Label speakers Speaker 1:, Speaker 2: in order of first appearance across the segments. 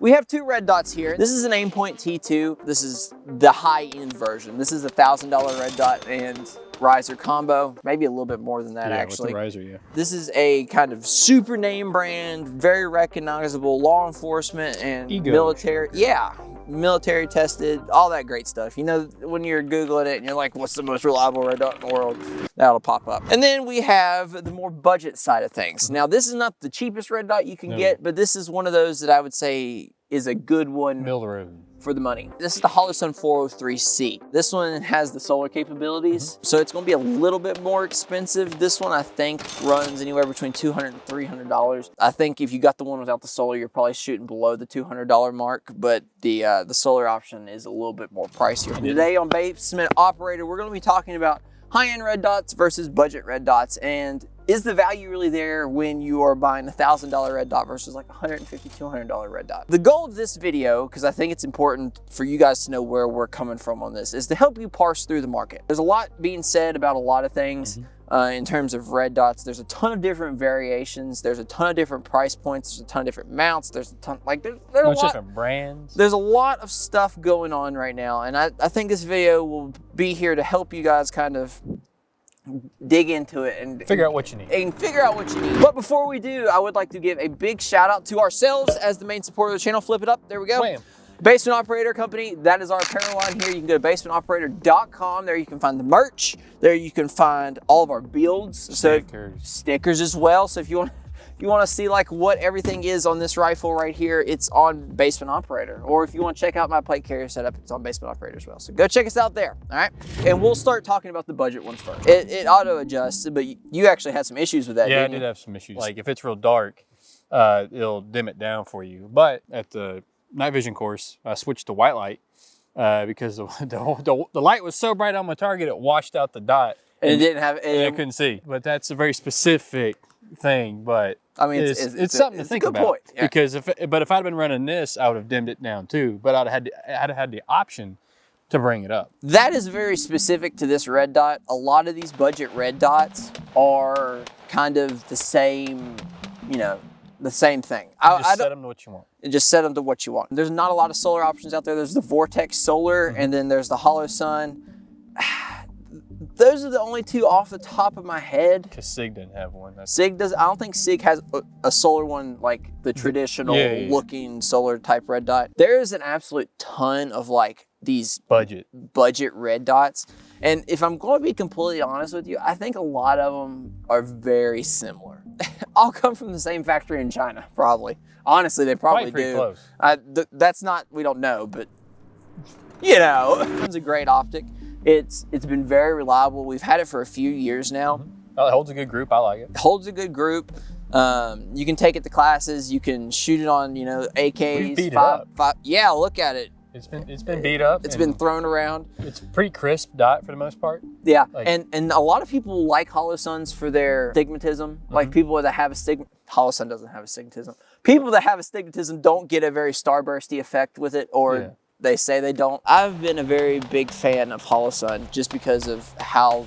Speaker 1: We have two red dots here. This is an Aimpoint T2. This is the high-end version. This is a $1,000 red dot and riser combo, maybe a little bit more than that, actually.
Speaker 2: With the riser, yeah.
Speaker 1: This is a kind of super name brand, very recognizable, law enforcement and military. Yeah, military tested, all that great stuff. You know, when you're Googling it and you're like, what's the most reliable red dot in the world? That'll pop up. And then we have the more budget side of things. Now, this is not the cheapest red dot you can get, but this is one of those that I would say is a good one.
Speaker 2: Middle of the road.
Speaker 1: For the money. This is the Holosun 403C. This one has the solar capabilities, so it's gonna be a little bit more expensive. This one I think runs anywhere between $200 and $300. I think if you got the one without the solar, you're probably shooting below the $200 mark, but the solar option is a little bit more pricier. Today on Basement Operator, we're gonna be talking about high-end red dots versus budget red dots, and is the value really there when you are buying a $1,000 red dot versus like $150, $200 red dot? The goal of this video, because I think it's important for you guys to know where we're coming from on this, is to help you parse through the market. There's a lot being said about a lot of things in terms of red dots. There's a ton of different variations. There's a ton of different price points. There's a ton of different mounts. There's a ton, like there's a lot,
Speaker 2: different brands.
Speaker 1: There's a lot of stuff going on right now, and I think this video will be here to help you guys kind of dig into it and
Speaker 2: figure out what you need.
Speaker 1: But before we do, I would like to give a big shout out to ourselves as the main supporter of the channel. Flip it up. There we go.
Speaker 2: Wham.
Speaker 1: Basement Operator Company. That is our apparel line here. You can go to basementoperator.com. There you can find the merch. There you can find all of our builds. Stickers as well. So if you want to see like what everything is on this rifle right here, it's on Basement Operator. Or if you want to check out my plate carrier setup, it's on Basement Operator as well. So go check us out there, all right? And we'll start talking about the budget ones first. It auto-adjusts, but you actually had some issues with that,
Speaker 2: Yeah,
Speaker 1: didn't
Speaker 2: I did have some issues. Like if it's real dark, it'll dim it down for you. But at the night vision course, I switched to white light because the light was so bright on my target, it washed out the dot.
Speaker 1: And it didn't have...
Speaker 2: And I couldn't see. But that's a very specific thing, but I mean, it's something to think about. Point. Yeah. Because if I'd been running this, I would have dimmed it down too. But I'd have had the option to bring it up.
Speaker 1: That is very specific to this red dot. A lot of these budget red dots are kind of the same, you know, the same thing.
Speaker 2: Just set them to what you want.
Speaker 1: Just set them to what you want. There's not a lot of solar options out there. There's the Vortex Solar, and then there's the Holosun. Those are the only two off the top of my head.
Speaker 2: Because SIG didn't have one.
Speaker 1: SIG does. I don't think SIG has a solar one like the traditional looking solar type red dot. There is an absolute ton of like these budget red dots. And if I'm going to be completely honest with you, I think a lot of them are very similar. All come from the same factory in China, probably. Honestly, they probably do.
Speaker 2: Close.
Speaker 1: That's not, we don't know, but you know, it's a great optic. It's been very reliable. We've had it for a few years now.
Speaker 2: It holds a good group. I like it.
Speaker 1: Holds a good group. You can take it to classes. You can shoot it on, you know, AKs.
Speaker 2: We've beat it up.
Speaker 1: Yeah, look at it.
Speaker 2: It's been beat up.
Speaker 1: It's been thrown around.
Speaker 2: It's a pretty crisp dot for the most part.
Speaker 1: Yeah, and a lot of people like Holosuns for their astigmatism. Like people that have Holosun doesn't have astigmatism. People that have astigmatism don't get a very starbursty effect with it, or they say they don't. I've been a very big fan of Holosun just because of how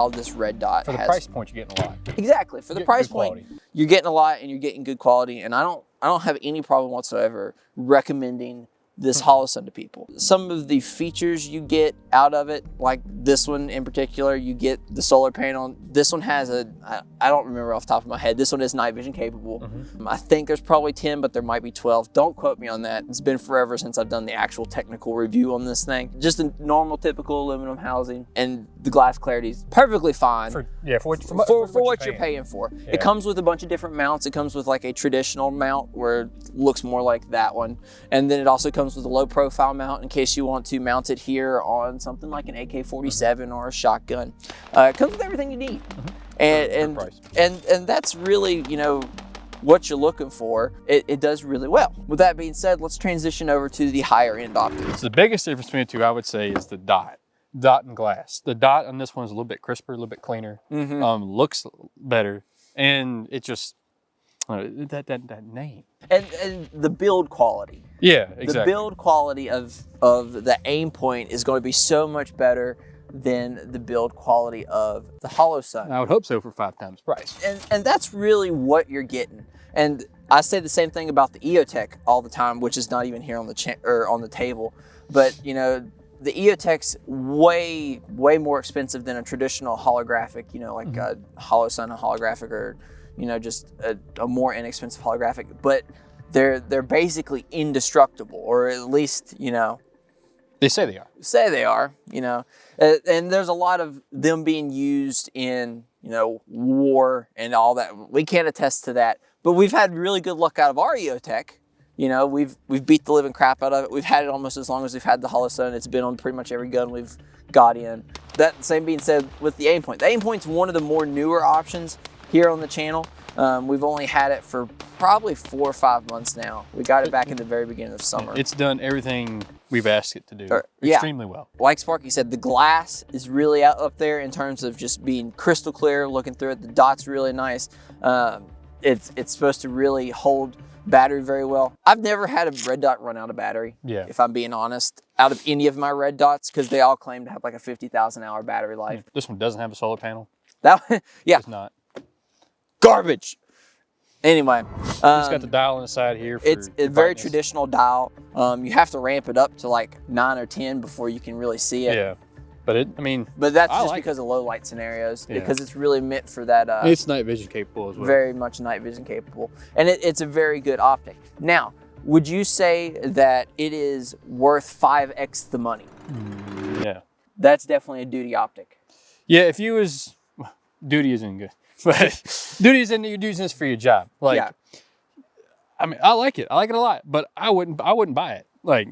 Speaker 1: this red dot has.
Speaker 2: For the price point, you're getting a lot.
Speaker 1: Exactly. For the price point, you're getting a lot and you're getting good quality. And I don't have any problem whatsoever recommending this Holosun to people. Some of the features you get out of it, like this one in particular, you get the solar panel. This one has I don't remember off the top of my head, this one is night vision capable. I think there's probably 10, but there might be 12. Don't quote me on that. It's been forever since I've done the actual technical review on this thing. Just a normal, typical aluminum housing, and the glass clarity is perfectly fine. For what you're paying for. Yeah. It comes with a bunch of different mounts. It comes with like a traditional mount where it looks more like that one. And then it also comes with a low profile mount in case you want to mount it here on something like an AK-47 or a shotgun. It comes with everything you need. And that's really, you know, what you're looking for. It does really well. With that being said, let's transition over to the higher end optics.
Speaker 2: So the biggest difference between the two, I would say, is the dot and glass. The dot on this one is a little bit crisper, a little bit cleaner, looks better, and it just that name
Speaker 1: and the build quality.
Speaker 2: Yeah, exactly.
Speaker 1: The build quality of the Aimpoint is going to be so much better than the build quality of the Holosun.
Speaker 2: I would hope so for 5 times price.
Speaker 1: And that's really what you're getting. And I say the same thing about the EOTech all the time, which is not even here on the on the table. But you know, the EOTech's way more expensive than a traditional holographic. You know, like a HoloSun holographic, or you know, just a more inexpensive holographic. But they're basically indestructible, or at least, you know,
Speaker 2: they say they are.
Speaker 1: Say they are, you know, and there's a lot of them being used in, you know, war and all that. We can't attest to that, but we've had really good luck out of our EOTech. You know, we've beat the living crap out of it. We've had it almost as long as we've had the HoloSun. It's been on pretty much every gun we've got in. That same being said with the Aimpoint. The Aimpoint's one of the more newer options here on the channel. We've only had it for probably 4 or 5 months now. We got it back in the very beginning of summer.
Speaker 2: It's done everything we've asked it to do extremely well.
Speaker 1: Like Sparky said, the glass is really up there in terms of just being crystal clear, looking through it. The dot's really nice. It's supposed to really hold battery very well. I've never had a red dot run out of battery, if I'm being honest, out of any of my red dots, because they all claim to have like a 50,000 hour battery life.
Speaker 2: This one doesn't have a solar panel.
Speaker 1: That one, yeah.
Speaker 2: It's not.
Speaker 1: Garbage. Anyway,
Speaker 2: it's got the dial on the side here.
Speaker 1: It's a very traditional dial. You have to ramp it up to like 9 or 10 before you can really see it.
Speaker 2: Yeah, but but
Speaker 1: that's just because of low light scenarios. Yeah. Because it's really meant for that.
Speaker 2: It's night vision capable as well.
Speaker 1: Very much night vision capable, and it's a very good optic. Now, would you say that it is worth 5x the money?
Speaker 2: Yeah,
Speaker 1: that's definitely a duty optic.
Speaker 2: Yeah, if you was duty isn't good. But duty is in you're using this for your job. Like, I mean, I like it. I like it a lot, but I wouldn't buy it. Like,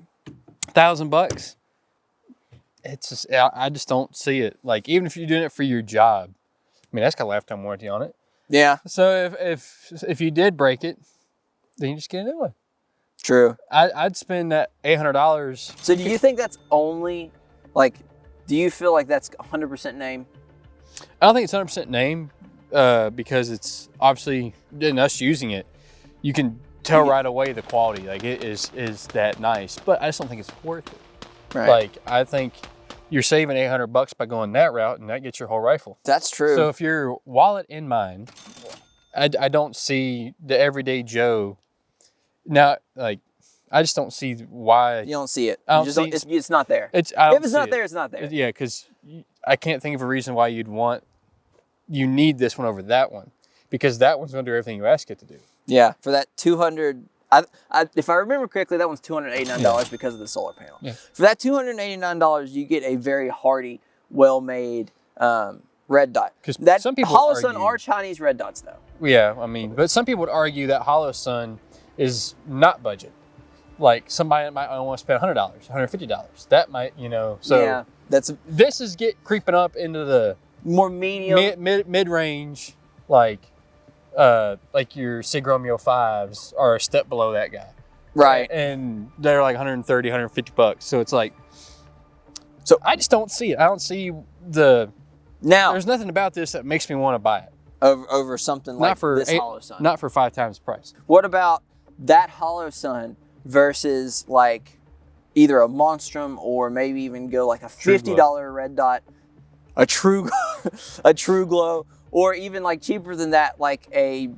Speaker 2: $1,000. It's just, I just don't see it. Like, even if you're doing it for your job, I mean, that's got a lifetime warranty on it.
Speaker 1: Yeah.
Speaker 2: So if you did break it, then you just get a new one.
Speaker 1: True.
Speaker 2: I'd spend that $800.
Speaker 1: So do you think that's only, like, do you feel like that's 100% name?
Speaker 2: I don't think it's 100% name. Because it's obviously, in us using it, you can tell right away the quality. Like, it is that nice, but I just don't think it's worth it.
Speaker 1: Right.
Speaker 2: Like, I think you're saving $800 by going that route, and that gets your whole rifle.
Speaker 1: That's true.
Speaker 2: So if your wallet in mind, I don't see the everyday Joe. Now, like, I just don't see why.
Speaker 1: You don't see it.
Speaker 2: It's
Speaker 1: not there.
Speaker 2: If it's not there,
Speaker 1: it's not there.
Speaker 2: Yeah, because I can't think of a reason why you need this one over that one, because that one's going to do everything you ask it to do.
Speaker 1: Yeah, for that 200, if I remember correctly, that one's $289 because of the solar panel.
Speaker 2: Yeah.
Speaker 1: For that $289, you get a very hardy, well-made red dot.
Speaker 2: Because some people
Speaker 1: HoloSun are Chinese red dots, though.
Speaker 2: Yeah, I mean, but some people would argue that HoloSun is not budget. Like, somebody might only want to spend $100, $150. That might, you know, so
Speaker 1: yeah,
Speaker 2: this is creeping up into the
Speaker 1: more medium,
Speaker 2: mid-range, like your Sig Romeo 5s are a step below that guy.
Speaker 1: Right.
Speaker 2: And they're like $130, $150. So it's like, so I just don't see it. I don't see there's nothing about this that makes me want to buy it.
Speaker 1: Over something like this HoloSun.
Speaker 2: Not for 5 times the price.
Speaker 1: What about that HoloSun versus like either a Monstrum, or maybe even go like a $50 red dot, a true glow, or even like cheaper than that, like a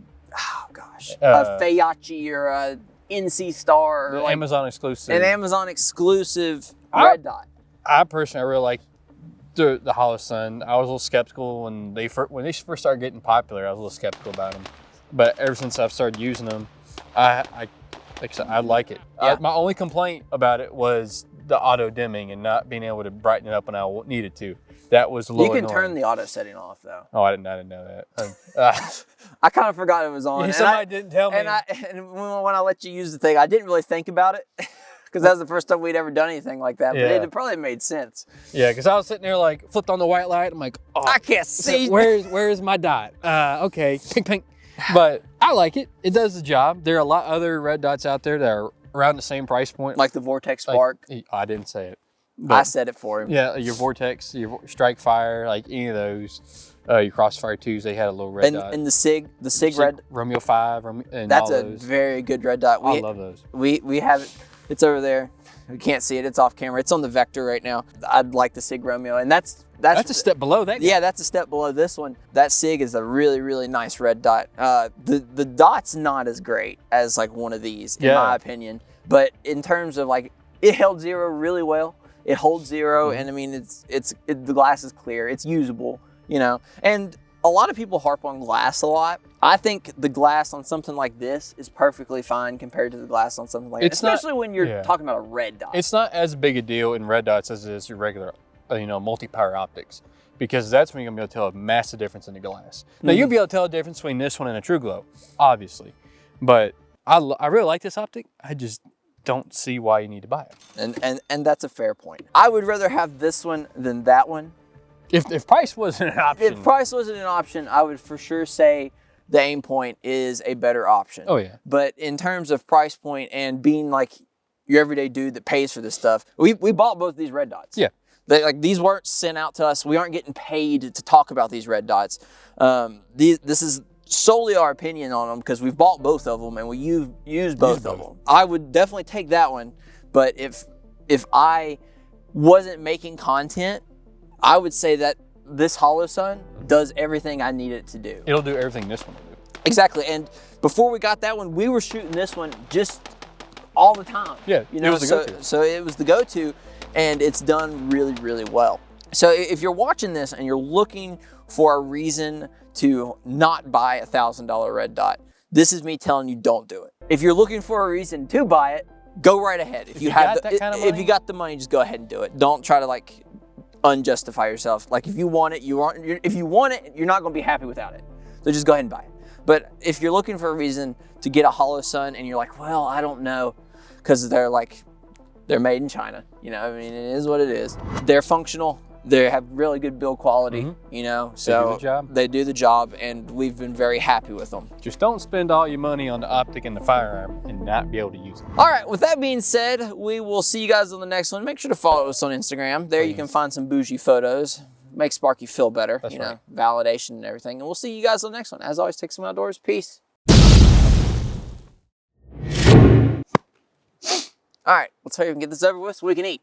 Speaker 1: Feiachi or a NC Star, or like
Speaker 2: Amazon exclusive.
Speaker 1: An Amazon exclusive red dot.
Speaker 2: I personally really like the HoloSun. I was a little skeptical when they first started getting popular. I was a little skeptical about them, but ever since I've started using them, I like it.
Speaker 1: Yeah.
Speaker 2: My only complaint about it was the auto dimming and not being able to brighten it up when I needed to. That was a little annoying.
Speaker 1: You can turn the auto setting off, though.
Speaker 2: Oh, I didn't know that.
Speaker 1: I kind of forgot it was on.
Speaker 2: Somebody didn't tell me.
Speaker 1: And when I let you use the thing, I didn't really think about it, because that was the first time we'd ever done anything like that. But it probably made sense.
Speaker 2: Yeah, because I was sitting there like flipped on the white light. I'm like, oh,
Speaker 1: I can't see.
Speaker 2: Where is my dot? Okay, pink, pink. But I like it. It does the job. There are a lot of other red dots out there that are around the same price point.
Speaker 1: Like the Vortex Spark.
Speaker 2: I didn't say it.
Speaker 1: I said it for him.
Speaker 2: Yeah, your Vortex, your Strike Fire, like any of those. Your Crossfire 2s, they had a little red dot.
Speaker 1: And the Sig red.
Speaker 2: Romeo 5. And
Speaker 1: that's
Speaker 2: all
Speaker 1: a
Speaker 2: those.
Speaker 1: very good red dot.
Speaker 2: I love those.
Speaker 1: We have it. It's over there. We can't see it. It's off camera. It's on the Vector right now. I'd like the Sig Romeo. And that's
Speaker 2: That's a step below that guy.
Speaker 1: Yeah, that's a step below this one. That SIG is a really, really nice red dot. The dot's not as great as like one of these, in my opinion. But in terms of like, it held 0 really well. It holds 0, and I mean, the glass is clear. It's usable, you know. And a lot of people harp on glass a lot. I think the glass on something like this is perfectly fine compared to the glass on something like that, especially when you're talking about a red dot.
Speaker 2: It's not as big a deal in red dots as it is your regular, you know, multi-power optics, because that's when you're gonna be able to tell a massive difference in the glass. Now you'll be able to tell a difference between this one and a True Glow, obviously, but I really like this optic. I just don't see why you need to buy it.
Speaker 1: And that's a fair point. I would rather have this one than that one.
Speaker 2: If price wasn't an option.
Speaker 1: If price wasn't an option, I would for sure say the Aim Point is a better option.
Speaker 2: Oh yeah.
Speaker 1: But in terms of price point and being like your everyday dude that pays for this stuff, we bought both these red dots.
Speaker 2: Yeah.
Speaker 1: These weren't sent out to us. We aren't getting paid to talk about these red dots. This is solely our opinion on them because we've bought both of them and we use both of them. I would definitely take that one, but if I wasn't making content, I would say that this Holosun does everything I need it to do.
Speaker 2: It'll do everything this one will do.
Speaker 1: Exactly, and before we got that one, we were shooting this one just all the time.
Speaker 2: Yeah,
Speaker 1: you know,
Speaker 2: it was the go-to.
Speaker 1: So it was the go-to, and it's done really, really well. So if you're watching this and you're looking for a reason to not buy a $1,000 red dot, this is me telling you don't do it. If you're looking for a reason to buy it, go right ahead. If you have
Speaker 2: that kind of money,
Speaker 1: if you got the money, just go ahead and do it. Don't try to like unjustify yourself. Like if you want it, if you want it, you're not going to be happy without it. So just go ahead and buy it. But if you're looking for a reason to get a Holosun and you're like, well, I don't know, because they're made in China. You know, I mean, it is what it is. They're functional. They have really good build quality, you know, so they do the job, and we've been very happy with them.
Speaker 2: Just don't spend all your money on the optic and the firearm and not be able to use it.
Speaker 1: All right, with that being said, we will see you guys on the next one. Make sure to follow us on Instagram. There you can find some bougie photos. Make Sparky feel better, you know, validation and everything. And we'll see you guys on the next one. As always, take some outdoors. Peace. All right, let's hurry up and get this over with so we can eat.